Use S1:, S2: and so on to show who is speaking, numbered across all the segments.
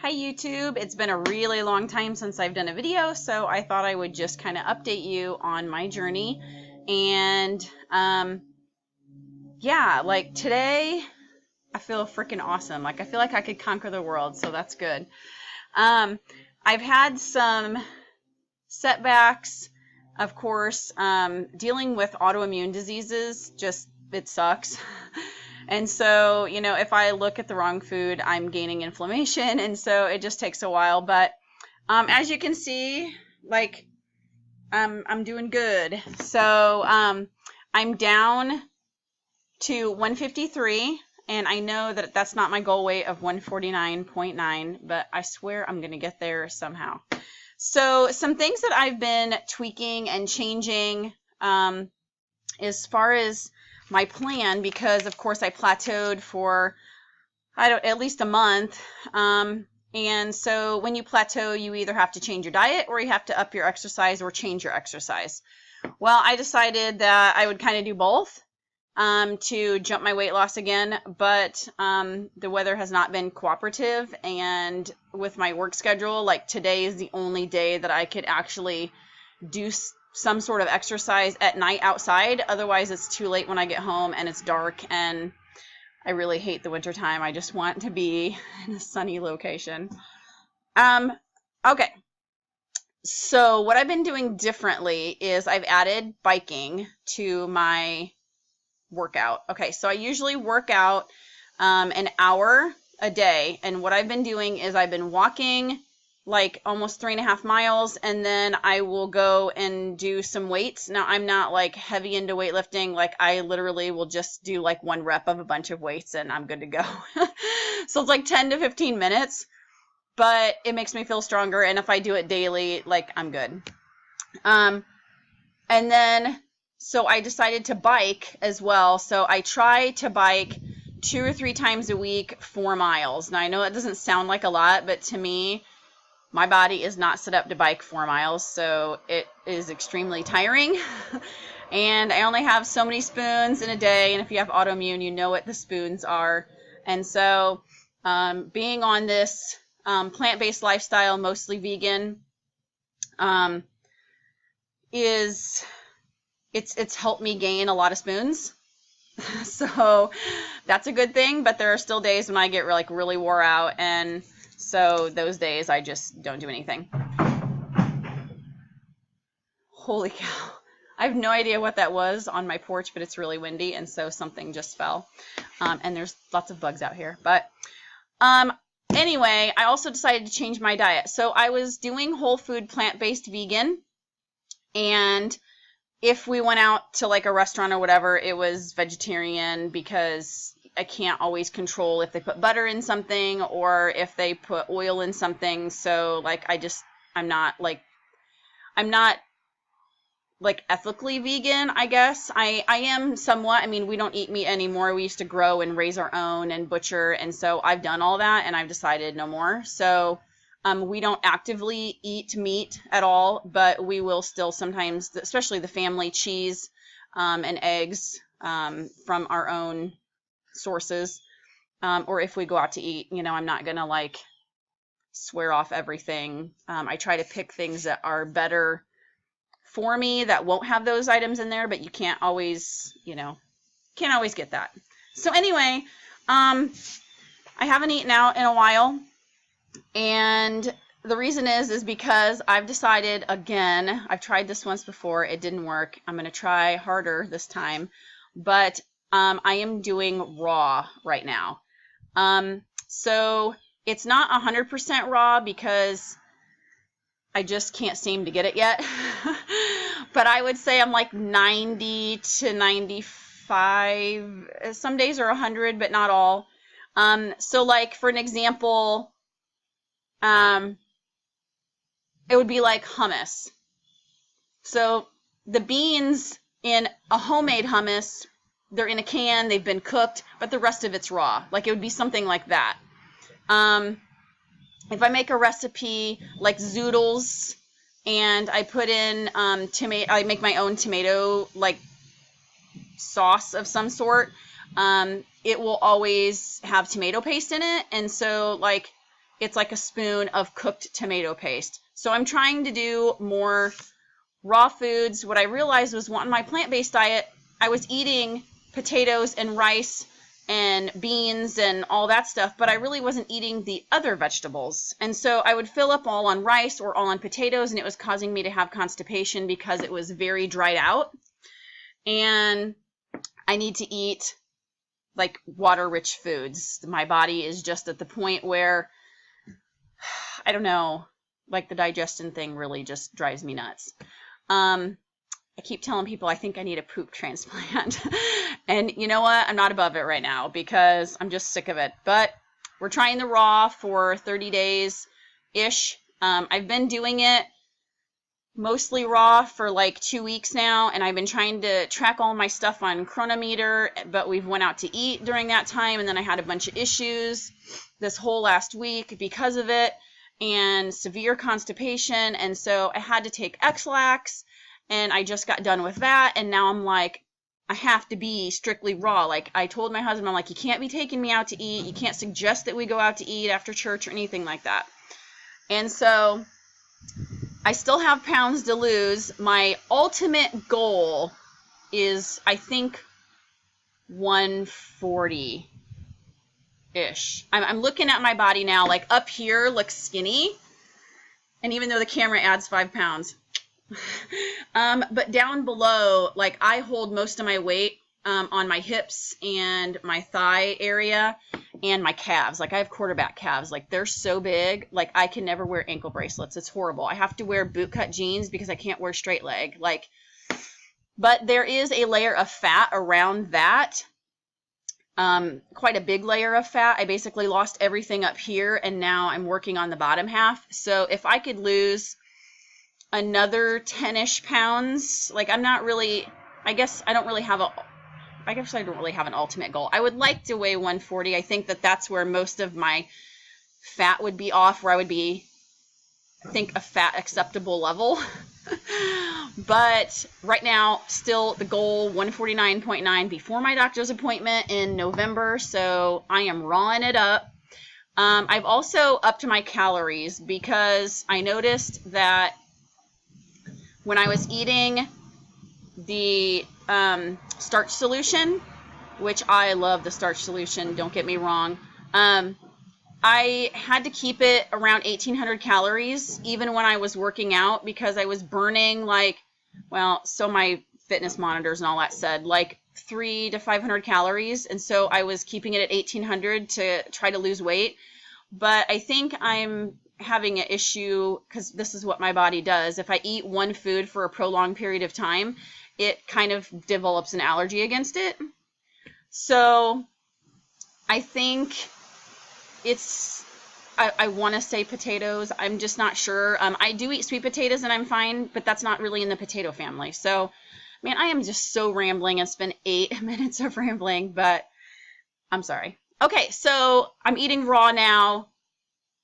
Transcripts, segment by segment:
S1: Hi YouTube, it's been a really long time since I've done a video, so I thought I would just kind of update you on my journey. And yeah, like today I feel freaking awesome. Like I feel like I could conquer the world, so that's good. I've had some setbacks, of course. Dealing with autoimmune diseases, just it sucks. And so, you know, if I look at the wrong food, I'm gaining inflammation, and so it just takes a while. But as you can see, like I'm doing good. So I'm down to 153, and I know that that's not my goal weight of 149.9, but I swear I'm gonna get there somehow. So some things that I've been tweaking and changing as far as my plan, because of course I plateaued for at least a month, and so when you plateau, you either have to change your diet or you have to up your exercise or change your exercise. Well, I decided that I would kind of do both to jump my weight loss again, but the weather has not been cooperative, and with my work schedule, like today is the only day that I could actually do some sort of exercise at night outside. Otherwise it's too late when I get home and it's dark, and I really hate the winter time. I just want to be in a sunny location. Okay, so what I've been doing differently is I've added biking to my workout. Okay, so I usually work out an hour a day, and what I've been doing is I've been walking like almost 3.5 miles, and then I will go and do some weights. Now, I'm not like heavy into weightlifting. Like I literally will just do like 1 rep of a bunch of weights and I'm good to go. So it's like 10 to 15 minutes, but it makes me feel stronger, and if I do it daily, like I'm good. And then so I decided to bike as well. So I try to bike 2 or 3 times a week, 4 miles. Now I know that doesn't sound like a lot, but to me, my body is not set up to bike 4 miles, so it is extremely tiring. And I only have so many spoons in a day, and if you have autoimmune, you know what the spoons are. And so being on this plant-based lifestyle, mostly vegan, it's helped me gain a lot of spoons. So that's a good thing, but there are still days when I get like really wore out, and so those days I just don't do anything. Holy cow. I have no idea what that was on my porch, but it's really windy, and so something just fell. And there's lots of bugs out here. But anyway, I also decided to change my diet. So I was doing whole food, plant-based vegan, and if we went out to like a restaurant or whatever, it was vegetarian, because I can't always control if they put butter in something or if they put oil in something. So like I'm not like ethically vegan, I guess. I am somewhat. I mean, we don't eat meat anymore. We used to grow and raise our own and butcher, and so I've done all that, and I've decided no more. So we don't actively eat meat at all, but we will still sometimes, especially the family, cheese and eggs from our own sources, or if we go out to eat, you know, I'm not gonna like swear off everything. I try to pick things that are better for me that won't have those items in there, but you can't always, you know, can't always get that. So anyway, I haven't eaten out in a while, and the reason is because I've decided, again, I've tried this once before, it didn't work. I'm gonna try harder this time, but I am doing raw right now. So it's not 100% raw because I just can't seem to get it yet. But I would say I'm like 90 to 95. Some days are 100, but not all. So like for an example, it would be like hummus. So the beans in a homemade hummus, they're in a can, they've been cooked, but the rest of it's raw. Like it would be something like that. If I make a recipe like zoodles and I put in tomato, I make my own tomato like sauce of some sort, it will always have tomato paste in it. And so like it's like a spoon of cooked tomato paste. So I'm trying to do more raw foods. What I realized was on my plant-based diet, I was eating potatoes and rice and beans and all that stuff, but I really wasn't eating the other vegetables. And so I would fill up all on rice or all on potatoes, and it was causing me to have constipation because it was very dried out. And I need to eat like water-rich foods. My body is just at the point where, I don't know, like the digestion thing really just drives me nuts. I keep telling people I think I need a poop transplant. And you know what? I'm not above it right now because I'm just sick of it. But we're trying the raw for 30 days-ish. I've been doing it mostly raw for like 2 weeks now, and I've been trying to track all my stuff on Chronometer, but we've went out to eat during that time, and then I had a bunch of issues this whole last week because of it, and severe constipation, and so I had to take X-Lax, and I just got done with that, and now I'm like, I have to be strictly raw. Like, I told my husband, I'm like, you can't be taking me out to eat. You can't suggest that we go out to eat after church or anything like that. And so I still have pounds to lose. My ultimate goal is, I think, 140-ish. I'm looking at my body now, like up here looks skinny. And even though the camera adds 5 pounds, but down below, like I hold most of my weight on my hips and my thigh area and my calves. Like I have quarterback calves. Like they're so big. Like I can never wear ankle bracelets. It's horrible. I have to wear bootcut jeans because I can't wear straight leg. Like, but there is a layer of fat around that. Quite a big layer of fat. I basically lost everything up here and now I'm working on the bottom half. So if I could lose another 10-ish pounds, like I'm not really, I guess I don't really have an ultimate goal. I would like to weigh 140. I think that that's where most of my fat would be off, where I would be, I think, a fat acceptable level. But right now, still the goal 149.9 before my doctor's appointment in November. So I am rawing it up. I've also upped my calories because I noticed that when I was eating the starch solution, which I love the starch solution, don't get me wrong, I had to keep it around 1,800 calories even when I was working out because I was burning like, well, so my fitness monitors and all that said like 300 to 500 calories. And so I was keeping it at 1,800 to try to lose weight. But I think I'm having an issue because this is what my body does. If I eat one food for a prolonged period of time, it kind of develops an allergy against it. So I think it's, I want to say potatoes. I'm just not sure. I do eat sweet potatoes and I'm fine, but that's not really in the potato family. So, man, I am just so rambling. It's been 8 minutes of rambling, but I'm sorry. Okay, so I'm eating raw now,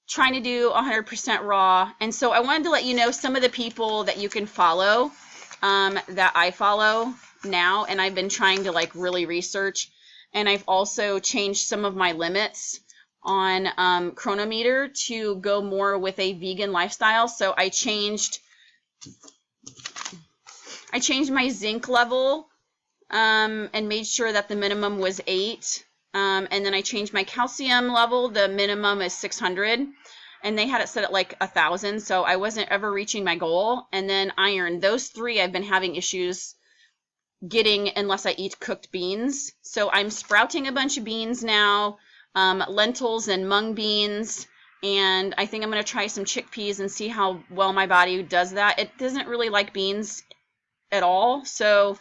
S1: trying to do 100% raw. And so I wanted to let you know some of the people that you can follow that I follow now. And I've been trying to like really research. And I've also changed some of my limits on Chronometer to go more with a vegan lifestyle. So I changed my zinc level and made sure that the minimum was 8. And then I changed my calcium level. The minimum is 600. And they had it set at like 1,000. So I wasn't ever reaching my goal. And then iron. Those 3 I've been having issues getting unless I eat cooked beans. So I'm sprouting a bunch of beans now. Lentils and mung beans. And I think I'm going to try some chickpeas and see how well my body does that. It doesn't really like beans at all. So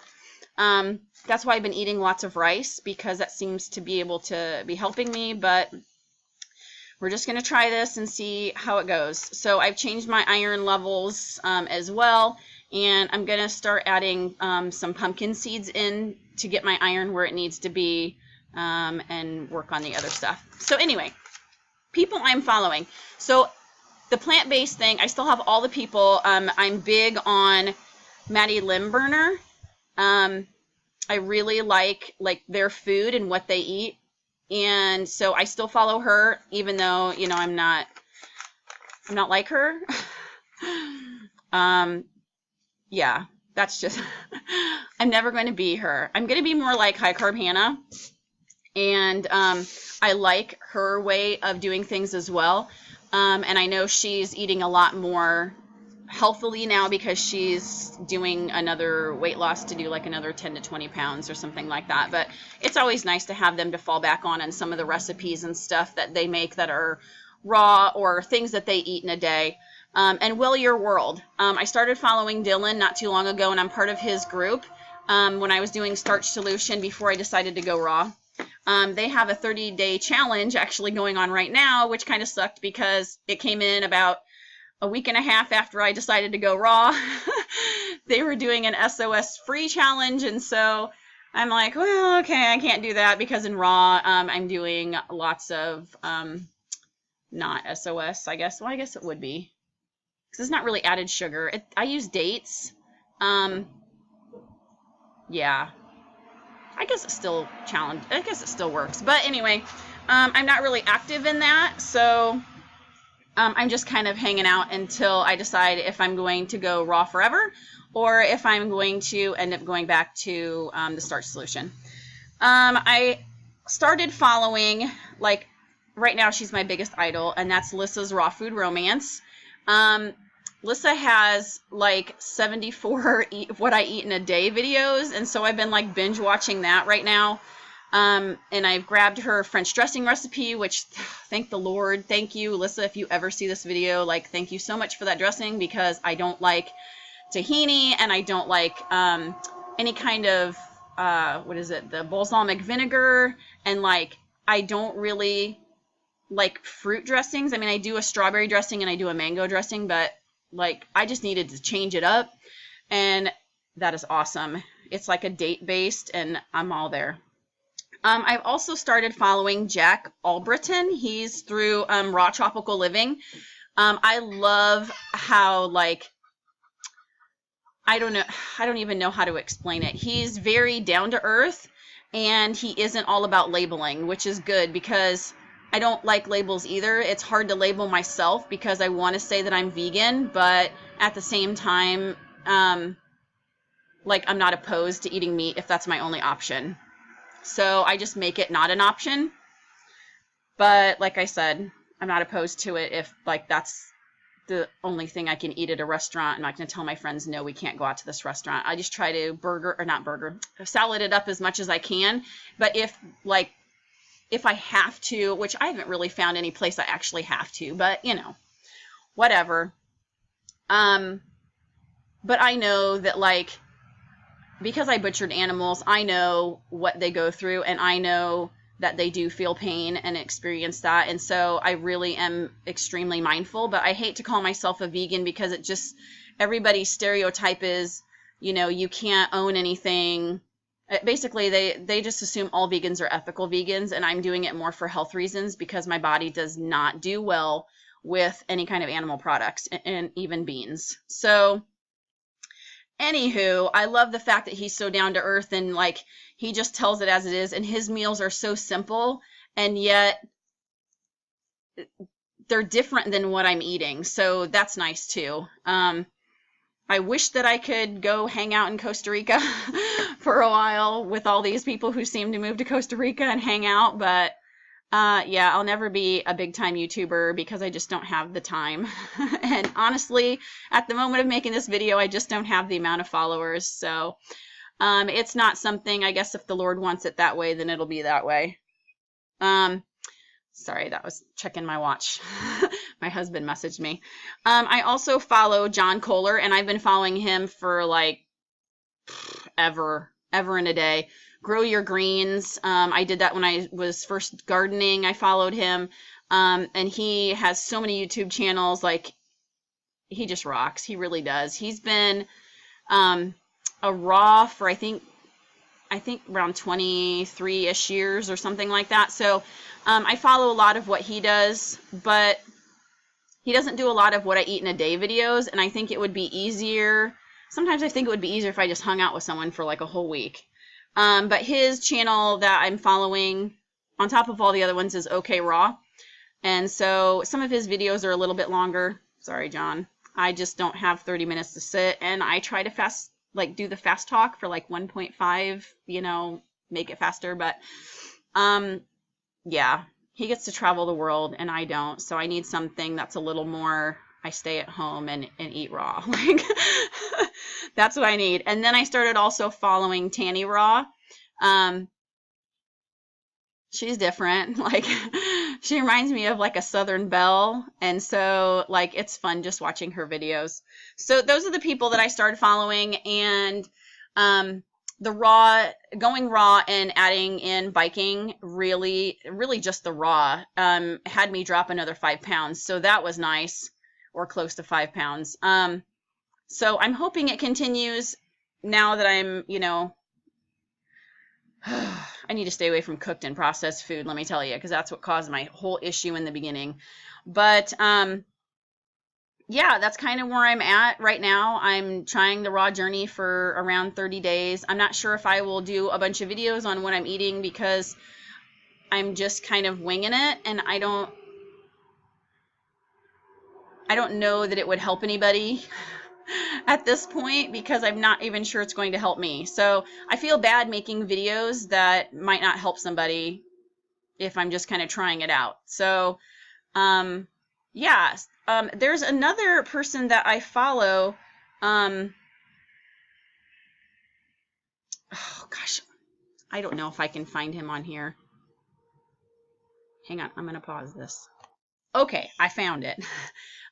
S1: that's why I've been eating lots of rice, because that seems to be able to be helping me. But we're just going to try this and see how it goes. So I've changed my iron levels as well. And I'm going to start adding some pumpkin seeds in to get my iron where it needs to be and work on the other stuff. So anyway, people I'm following. So the plant-based thing, I still have all the people. I'm big on Maddie Limburner. I really like their food and what they eat. And so I still follow her, even though, you know, I'm not I'm not like her. Yeah, that's just, I'm never going to be her. I'm going to be more like High Carb Hannah. And I like her way of doing things as well. And I know she's eating a lot more healthily now because she's doing another weight loss to do like another 10 to 20 pounds or something like that. But it's always nice to have them to fall back on and some of the recipes and stuff that they make that are raw or things that they eat in a day. And Will Your World. I started following Dylan not too long ago, and I'm part of his group when I was doing Starch Solution before I decided to go raw. They have a 30-day challenge actually going on right now, which kind of sucked because it came in about a week and a half after I decided to go raw. They were doing an SOS free challenge, and so I'm like, well, okay, I can't do that because in raw I'm doing lots of not SOS, I guess. Well, I guess it would be because it's not really added sugar. I use dates. Yeah. I guess it's still challenge. I guess it still works. But anyway, I'm not really active in that, so I'm just kind of hanging out until I decide if I'm going to go raw forever or if I'm going to end up going back to the Starch Solution. I started following, like, right now she's my biggest idol, and that's Lissa's Raw Food Romance. Lissa has like 74 what I eat in a day videos, and so I've been like binge watching that right now. And I've grabbed her French dressing recipe, which thank the Lord. Thank you, Lissa, if you ever see this video, like thank you so much for that dressing, because I don't like tahini and I don't like any kind of what is it, the balsamic vinegar, and like I don't really like fruit dressings. I mean, I do a strawberry dressing and I do a mango dressing, but like I just needed to change it up, and that is awesome. It's like a date based, and I'm all there. I've also started following Jack Albritton. He's through Raw Tropical Living. I love how, like, I don't even know how to explain it. He's very down to earth, and he isn't all about labeling, which is good because I don't like labels either. It's hard to label myself because I want to say that I'm vegan, but at the same time, like I'm not opposed to eating meat if that's my only option. So I just make it not an option. But like I said, I'm not opposed to it if like that's the only thing I can eat at a restaurant. I'm not going to tell my friends, no, we can't go out to this restaurant. I just try to salad it up as much as I can. But if I have to, which I haven't really found any place I actually have to, but you know, whatever. But I know that, like, because I butchered animals, I know what they go through, and I know that they do feel pain and experience that. And so I really am extremely mindful, but I hate to call myself a vegan because it just, everybody's stereotype is, you know, you can't own anything. Basically, they just assume all vegans are ethical vegans, and I'm doing it more for health reasons because my body does not do well with any kind of animal products and even beans. So anywho, I love the fact that he's so down to earth and like he just tells it as it is, and his meals are so simple and yet they're different than what I'm eating. So that's nice too. I wish that I could go hang out in Costa Rica for a while with all these people who seem to move to Costa Rica and hang out, but yeah, I'll never be a big time YouTuber because I just don't have the time. And honestly, at the moment of making this video, I just don't have the amount of followers. So it's not something, I guess if the Lord wants it that way, then it'll be that way. Sorry, that was checking my watch. My husband messaged me. I also follow John Kohler, and I've been following him for like ever and a day. Grow Your Greens. I did that when I was first gardening. I followed him. And he has so many YouTube channels. Like, he just rocks. He really does. He's been a raw for, I think around 23-ish years or something like that. So I follow a lot of what he does, but he doesn't do a lot of what I eat in a day videos. And I think it would be easier. Sometimes I think it would be easier if I just hung out with someone for like a whole week. But his channel that I'm following on top of all the other ones is OK Raw. And so some of his videos are a little bit longer. Sorry, John. I just don't have 30 minutes to sit, and I try to do the fast talk for like 1.5, you know, make it faster. But yeah, he gets to travel the world and I don't. So I need something that's a little more, I stay at home and eat raw. Like that's what I need. And then I started also following Tanny Raw. She's different. Like she reminds me of like a Southern Belle. And so like it's fun just watching her videos. So those are the people that I started following. And going raw and adding in biking, really just the raw had me drop another 5 pounds. So that was nice, or close to 5 pounds. So I'm hoping it continues now that I'm, you know, I need to stay away from cooked and processed food, let me tell you, because that's what caused my whole issue in the beginning. But yeah, that's kind of where I'm at right now. I'm trying the raw journey for around 30 days. I'm not sure if I will do a bunch of videos on what I'm eating because I'm just kind of winging it, and I don't know that it would help anybody at this point because I'm not even sure it's going to help me. So I feel bad making videos that might not help somebody if I'm just kind of trying it out. So yeah, there's another person that I follow. Oh gosh, I don't know if I can find him on here. Hang on, I'm gonna pause this. Okay, I found it.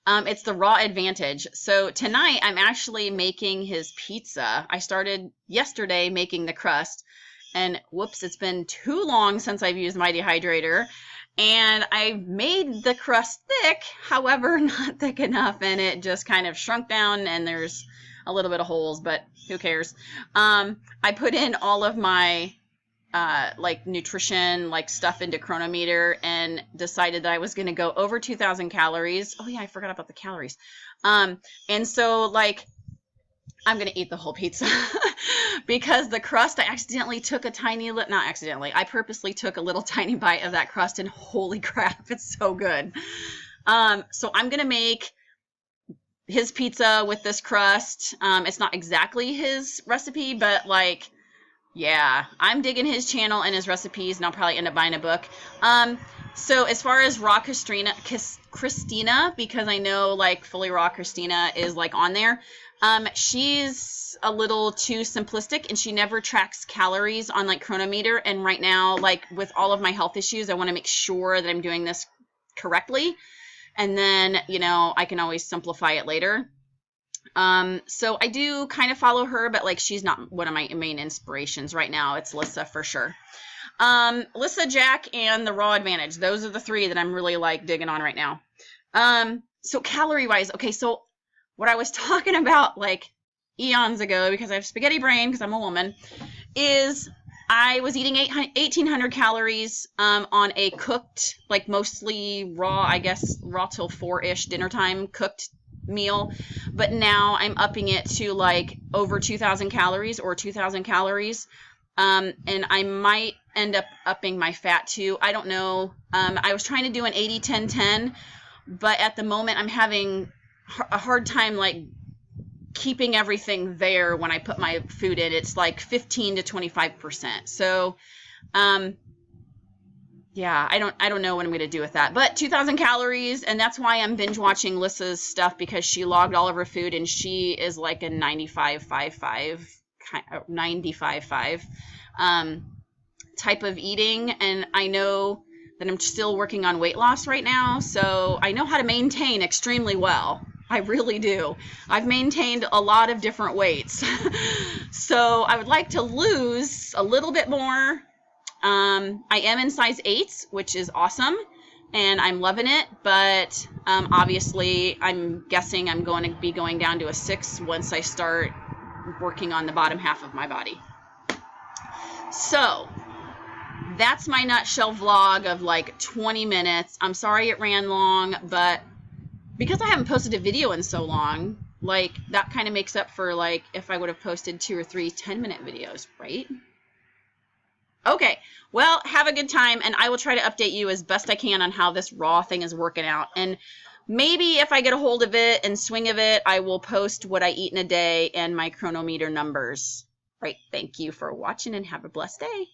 S1: It's the Raw Advantage. So tonight I'm actually making his pizza. I started yesterday making the crust, and whoops, it's been too long since I've used my dehydrator. And I made the crust thick, however, not thick enough, and it just kind of shrunk down, and there's a little bit of holes, but who cares? I put in all of my like nutrition like stuff into Chronometer and decided that I was going to go over 2,000 calories. Oh yeah, I forgot about the calories. And so like I'm going to eat the whole pizza because the crust, I accidentally took a tiny, not accidentally, I purposely took a little tiny bite of that crust, and holy crap, it's so good. So I'm going to make his pizza with this crust. It's not exactly his recipe, but like, yeah, I'm digging his channel and his recipes, and I'll probably end up buying a book. So as far as Raw Christina, because I know like Fully Raw Christina is like on there, she's a little too simplistic, and she never tracks calories on like Chronometer. And right now, like with all of my health issues, I want to make sure that I'm doing this correctly. And then, you know, I can always simplify it later. So I do kind of follow her, but like she's not one of my main inspirations right now. It's Lissa for sure. Lissa, Jack, and the Raw Advantage. Those are the three that I'm really like digging on right now. So calorie wise, okay, so what I was talking about like eons ago, because I have spaghetti brain because I'm a woman, is I was eating 1,800 calories on a cooked, like mostly raw, I guess raw till 4-ish dinner time cooked meal, but now I'm upping it to like over 2,000 calories or 2,000 calories, and I might end up upping my fat too. I don't know. I was trying to do an 80-10-10, but at the moment I'm having a hard time like keeping everything there when I put my food in. It's like 15 to 25%. So yeah, I don't know what I'm going to do with that. But 2,000 calories, and that's why I'm binge watching Lissa's stuff, because she logged all of her food, and she is like a 95.5 type of eating. And I know that I'm still working on weight loss right now, so I know how to maintain extremely well. I really do. I've maintained a lot of different weights. So I would like to lose a little bit more. I am in size 8, which is awesome, and I'm loving it, but obviously I'm guessing I'm going to be going down to a 6 once I start working on the bottom half of my body. So that's my nutshell vlog of like 20 minutes. I'm sorry it ran long, but because I haven't posted a video in so long, like that kind of makes up for like if I would have posted 2 or 3 10-minute videos, right? Okay, well, have a good time, and I will try to update you as best I can on how this raw thing is working out. And maybe if I get a hold of it and swing of it, I will post what I eat in a day and my Cronometer numbers. Right, thank you for watching, and have a blessed day.